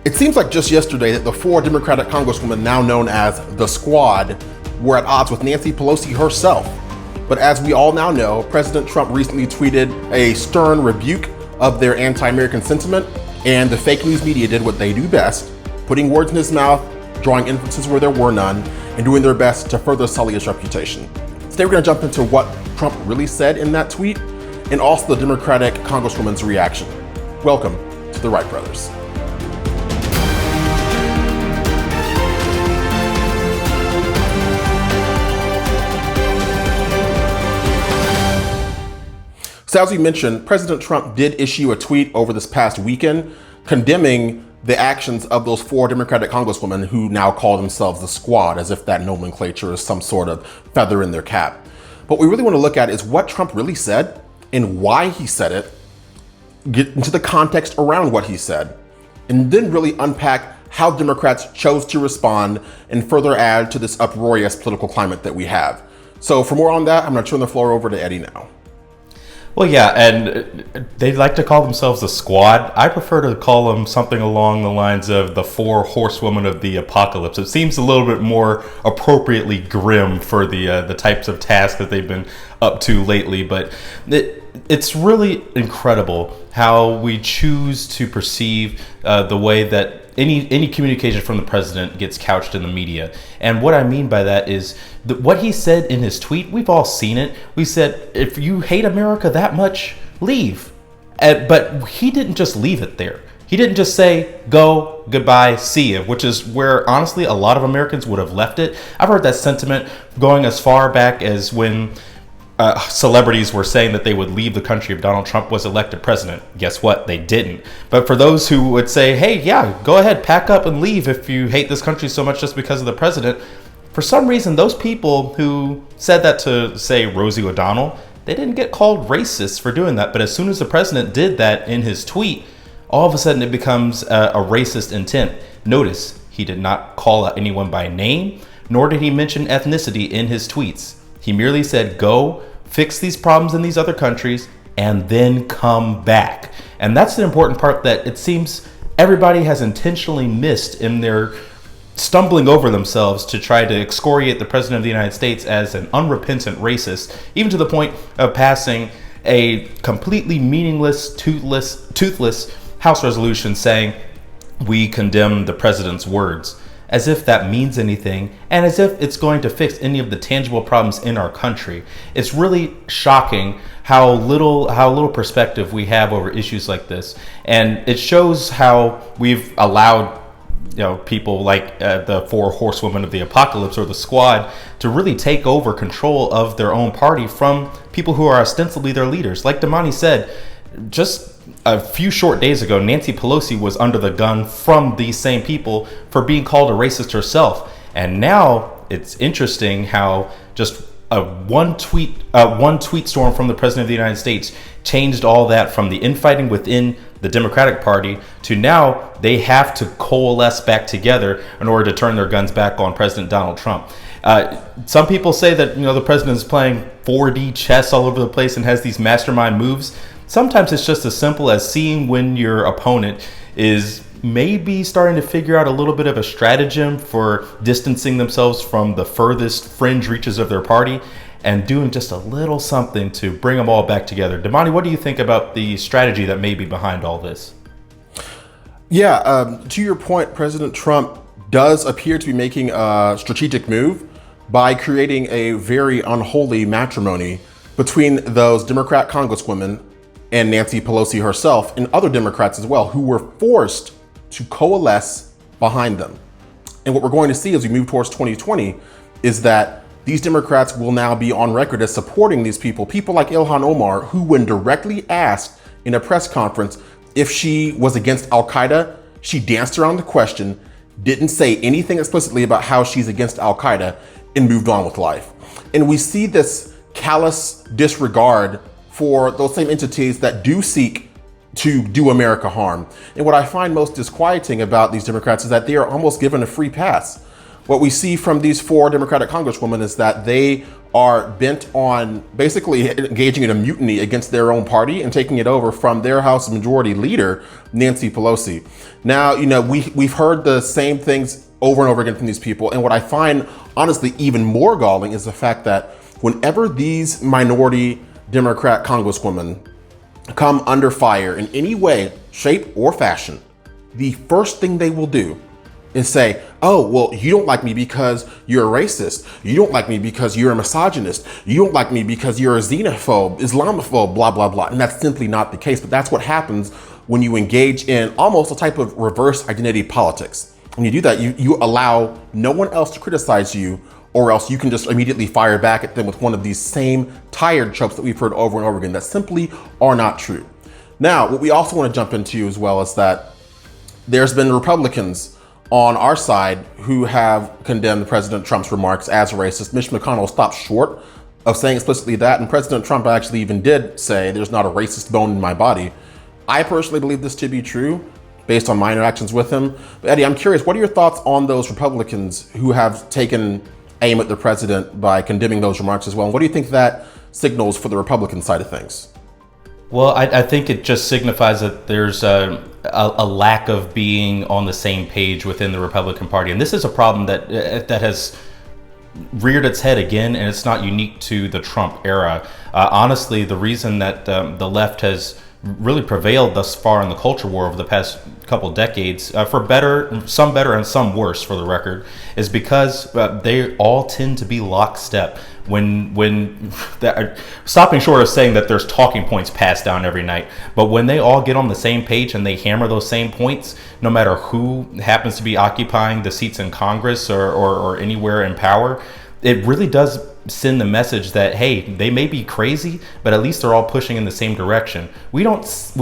It seems like just yesterday that the four Democratic Congresswomen, now known as the Squad, were at odds with Nancy Pelosi herself. But as we all now know, President Trump recently tweeted a stern rebuke of their anti-American sentiment, and the fake news media did what they do best, putting words in his mouth, drawing inferences where there were none, and doing their best to further sully his reputation. Today we're going to jump into what Trump really said in that tweet, and also the Democratic Congresswoman's reaction. Welcome to the Wright Brothers. So as we mentioned, President Trump did issue a tweet over this past weekend condemning the actions of those four Democratic Congresswomen who now call themselves the Squad, as if that nomenclature is some sort of feather in their cap. What we really want to look at is what Trump really said and why he said it, get into the context around what he said, and then really unpack how Democrats chose to respond and further add to this uproarious political climate that we have. So for more on that, I'm going to turn the floor over to Eddie now. Well, yeah, and they like to call themselves the Squad. I prefer to call them something along the lines of the Four Horsewomen of the Apocalypse. It seems a little bit more appropriately grim for the types of tasks that they've been up to lately. But it's really incredible how we choose to perceive the way that any communication from the president gets couched in the media. And what I mean by that is what he said in his tweet, we've all seen it. We said, if you hate America that much, leave. But he didn't just leave it there. He didn't just say, go, goodbye, see you, which is where, honestly, a lot of Americans would have left it. I've heard that sentiment going as far back as when celebrities were saying that they would leave the country if Donald Trump was elected president. Guess what? They didn't. But for those who would say, hey, yeah, go ahead, pack up and leave if you hate this country so much just because of the president, for some reason, those people who said that to, say, Rosie O'Donnell, they didn't get called racist for doing that. But as soon as the president did that in his tweet, all of a sudden it becomes a racist intent. Notice, he did not call out anyone by name, nor did he mention ethnicity in his tweets. He merely said, go fix these problems in these other countries and then come back. And that's the important part that it seems everybody has intentionally missed in their stumbling over themselves to try to excoriate the president of the United States as an unrepentant racist, even to the point of passing a completely meaningless, toothless House resolution saying, we condemn the president's words. As if that means anything, and as if it's going to fix any of the tangible problems in our country. It's really shocking how little perspective we have over issues like this, and it shows how we've allowed people like the Four Horsewomen of the Apocalypse or the Squad to really take over control of their own party from people who are ostensibly their leaders. Like Damani said, just a few short days ago, Nancy Pelosi was under the gun from these same people for being called a racist herself. And now it's interesting how just one tweet storm from the president of the United States changed all that from the infighting within the Democratic Party to now they have to coalesce back together in order to turn their guns back on President Donald Trump. Some people say that the president is playing 4D chess all over the place and has these mastermind moves. Sometimes it's just as simple as seeing when your opponent is maybe starting to figure out a little bit of a stratagem for distancing themselves from the furthest fringe reaches of their party and doing just a little something to bring them all back together. Damani, what do you think about the strategy that may be behind all this? Yeah, to your point, President Trump does appear to be making a strategic move by creating a very unholy matrimony between those Democrat Congresswomen and Nancy Pelosi herself and other Democrats as well, who were forced to coalesce behind them. And what we're going to see as we move towards 2020 is that these Democrats will now be on record as supporting these people like Ilhan Omar, who when directly asked in a press conference if she was against Al-Qaeda, she danced around the question, didn't say anything explicitly about how she's against Al-Qaeda, and moved on with life. And we see this callous disregard for those same entities that do seek to do America harm. And what I find most disquieting about these Democrats is that they are almost given a free pass. what we see from these four Democratic Congresswomen is that they are bent on basically engaging in a mutiny against their own party and taking it over from their House Majority Leader, Nancy Pelosi. Now, we've heard the same things over and over again from these people. And what I find honestly even more galling is the fact that whenever these minority Democrat Congresswomen come under fire in any way, shape, or fashion, the first thing they will do is say, oh, well, you don't like me because you're a racist. You don't like me because you're a misogynist. You don't like me because you're a xenophobe, Islamophobe, blah, blah, blah. And that's simply not the case. But that's what happens when you engage in almost a type of reverse identity politics. When you do that, you allow no one else to criticize you, or else you can just immediately fire back at them with one of these same tired tropes that we've heard over and over again that simply are not true. Now, what we also want to jump into as well is that there's been Republicans on our side who have condemned President Trump's remarks as racist. Mitch McConnell stopped short of saying explicitly that, and President Trump actually even did say there's not a racist bone in my body. I personally believe this to be true based on my interactions with him. But Eddie, I'm curious, what are your thoughts on those Republicans who have taken aim at the president by condemning those remarks as well? And what do you think that signals for the Republican side of things? Well, I think it just signifies that there's a lack of being on the same page within the Republican Party. And this is a problem that has reared its head again, and it's not unique to the Trump era. Honestly, the reason that the left has really prevailed thus far in the culture war over the past couple decades, for better, some better and some worse for the record, is because they all tend to be lockstep. When stopping short of saying that there's talking points passed down every night, but when they all get on the same page and they hammer those same points, no matter who happens to be occupying the seats in Congress or anywhere in power, it really does send the message that, hey, they may be crazy, but at least they're all pushing in the same direction. We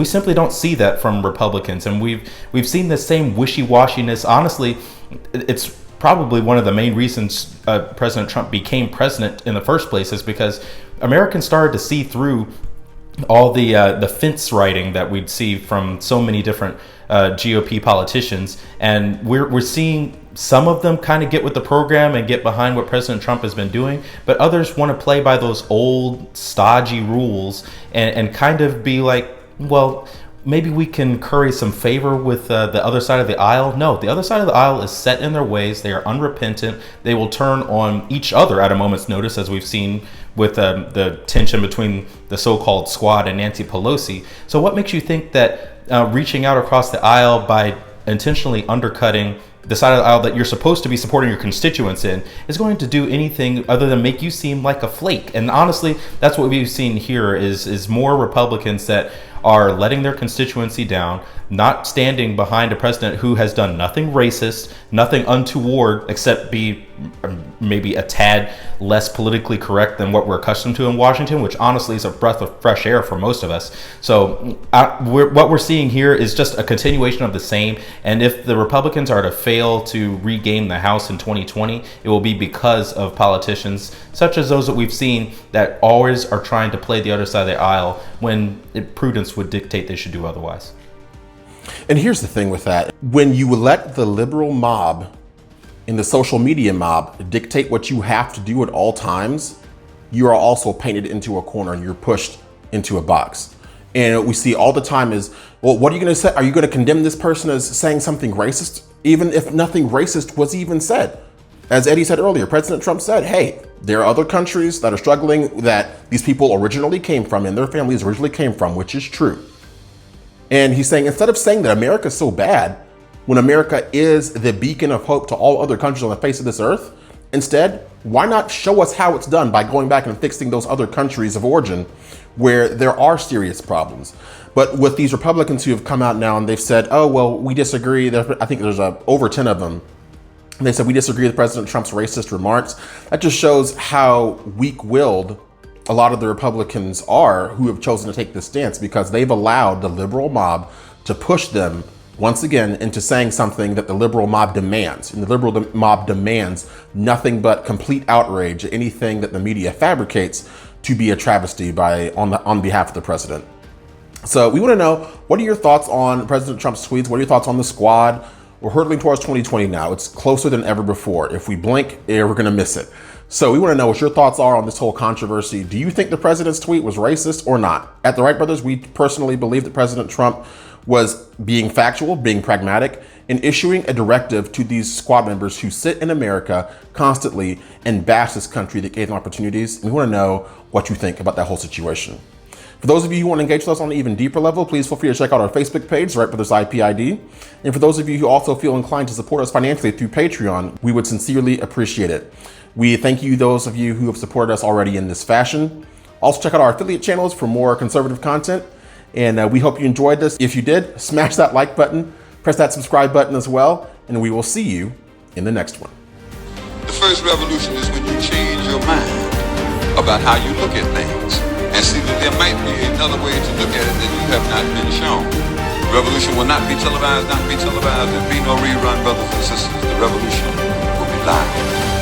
simply don't see that from Republicans, and we've seen the same wishy-washiness. Honestly, it's probably one of the main reasons President Trump became president in the first place, is because Americans started to see through all the fence writing that we'd see from so many different GOP politicians, and we're seeing some of them kind of get with the program and get behind what President Trump has been doing, but others want to play by those old stodgy rules and kind of be like, well, maybe we can curry some favor with the other side of the aisle. No, the other side of the aisle is set in their ways. They are unrepentant. They will turn on each other at a moment's notice, as we've seen with the tension between the so-called squad and Nancy Pelosi. So what makes you think that reaching out across the aisle by intentionally undercutting the side of the aisle that you're supposed to be supporting your constituents in is going to do anything other than make you seem like a flake? And honestly, that's what we've seen here is more Republicans that are letting their constituency down, not standing behind a president who has done nothing racist, nothing untoward, except be maybe a tad less politically correct than what we're accustomed to in Washington, which honestly is a breath of fresh air for most of us. So what we're seeing here is just a continuation of the same. And if the Republicans are to fail to regain the House in 2020, it will be because of politicians such as those that we've seen that always are trying to play the other side of the aisle when prudence would dictate they should do otherwise. And here's the thing with that. When you let the liberal mob and the social media mob dictate what you have to do at all times, you are also painted into a corner and you're pushed into a box. And what we see all the time is, well, what are you going to say? Are you going to condemn this person as saying something racist, even if nothing racist was even said? As Eddie said earlier, President Trump said, hey, there are other countries that are struggling that these people originally came from and their families originally came from, which is true. And he's saying, instead of saying that America is so bad, when America is the beacon of hope to all other countries on the face of this earth, instead, why not show us how it's done by going back and fixing those other countries of origin where there are serious problems? But with these Republicans who have come out now and they've said, oh, well, we disagree. I think there's over 10 of them. And they said, we disagree with President Trump's racist remarks. That just shows how weak-willed a lot of the Republicans are who have chosen to take this stance, because they've allowed the liberal mob to push them once again into saying something that the liberal mob demands. And the liberal mob demands nothing but complete outrage at anything that the media fabricates to be a travesty on behalf of the president. So we want to know, what are your thoughts on President Trump's tweets? What are your thoughts on the squad? We're hurtling towards 2020 now. It's closer than ever before. If we blink, we're going to miss it. So we want to know what your thoughts are on this whole controversy. Do you think the president's tweet was racist or not? At the Wright Brothers, we personally believe that President Trump was being factual, being pragmatic, and issuing a directive to these squad members who sit in America constantly and bash this country that gave them opportunities. And we want to know what you think about that whole situation. For those of you who want to engage with us on an even deeper level, please feel free to check out our Facebook page, Wright Brothers IPID. And for those of you who also feel inclined to support us financially through Patreon, we would sincerely appreciate it. We thank you, those of you who have supported us already in this fashion. Also check out our affiliate channels for more conservative content. And we hope you enjoyed this. If you did, smash that like button, press that subscribe button as well, and we will see you in the next one. The first revolution is when you change your mind about how you look at things and see that there might be another way to look at it that you have not been shown. The revolution will not be televised, and be no rerun, brothers and sisters. The revolution will be live.